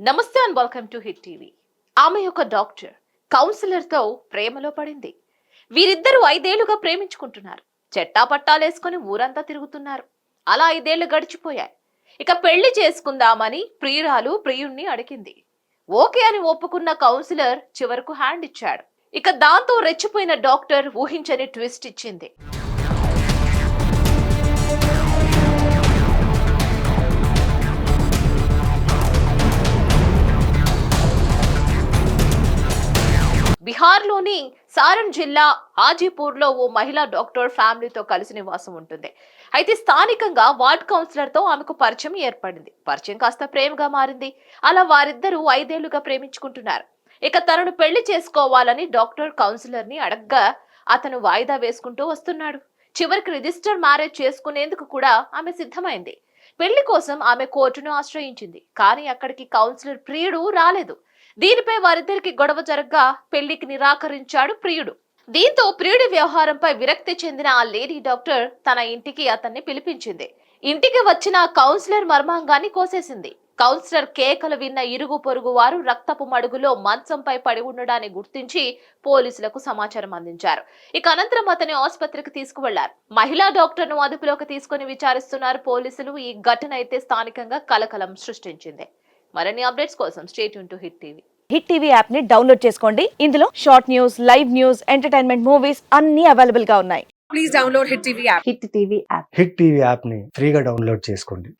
నమస్తే and welcome to hit TV. ఆమె ఒక డాక్టర్ కౌన్సిలర్ తో ప్రేమలో పడింది. వీరిద్దరూ 5 ఏళ్లుగా ప్రేమించుకుంటున్నారు. చెట్టాపట్టాలేసుకుని ఊరంతా తిరుగుతున్నారు. అలా 5 ఏళ్లు గడిచిపోయాయి. ఇక పెళ్లి చేసుకుందామని ప్రియురాలు ప్రియుణ్ణి అడిగింది. ఓకే అని ఒప్పుకున్న కౌన్సిలర్ చివరకు హ్యాండ్ ఇచ్చాడు. ఇక దాంతో రెచ్చిపోయిన డాక్టర్ ఊహించని ట్విస్ట్ ఇచ్చింది. బిహార్లోని సారన్ జిల్లా హాజీపూర్లో ఓ మహిళా డాక్టర్ ఫ్యామిలీతో కలిసి నివాసం ఉంటుంది. అయితే స్థానికంగా వార్డ్ కౌన్సిలర్ తో ఆమెకు పరిచయం ఏర్పడింది. పరిచయం కాస్త ప్రేమగా మారింది. అలా వారిద్దరూ 5 ఏళ్లుగా ప్రేమించుకుంటున్నారు. ఇక తనను పెళ్లి చేసుకోవాలని డాక్టర్ కౌన్సిలర్ ని అడగ్గా అతను వాయిదా వేసుకుంటూ వస్తున్నాడు. చివరికి రిజిస్టర్ మ్యారేజ్ చేసుకునేందుకు కూడా ఆమె సిద్ధమైంది. పెళ్లి కోసం ఆమె కోర్టును ఆశ్రయించింది. కానీ అక్కడికి కౌన్సిలర్ ప్రియుడు రాలేదు. దీనిపై వారిద్దరికి గొడవ జరగ్గా పెళ్లికి నిరాకరించాడు ప్రియుడు. దీంతో ప్రియుడి వ్యవహారంపై విరక్తి చెందిన ఆ లేడీ డాక్టర్ తన ఇంటికి అతన్ని పిలిపించింది. ఇంటికి వచ్చిన కౌన్సిలర్ మర్మాంగాన్ని కోసేసింది. కౌన్సిలర్ కేకలు విన్న ఇరుగు పొరుగు వారు రక్తపు మడుగులో మంచంపై పడి ఉండడాన్ని గుర్తించి పోలీసులకు సమాచారం అందించారు. ఇక అనంతరం అతని ఆసుపత్రికి తీసుకువెళ్లారు. మహిళా డాక్టర్ ను అదుపులోకి తీసుకుని విచారిస్తున్నారు పోలీసులు. ఈ ఘటన అయితే స్థానికంగా కలకలం సృష్టించింది. మరిన్ని అప్డేట్స్ కోసం stay tune to hit TV. Hit TV app ని డౌన్లోడ్ చేసుకోండి. ఇందులో short news, live news, entertainment movies అన్ని అవైలబుల్ గా ఉన్నాయి. Please download Hit TV app. Hit TV app hit TV యాప్ని ఫ్రీగా డౌన్లోడ్ చేసుకోండి.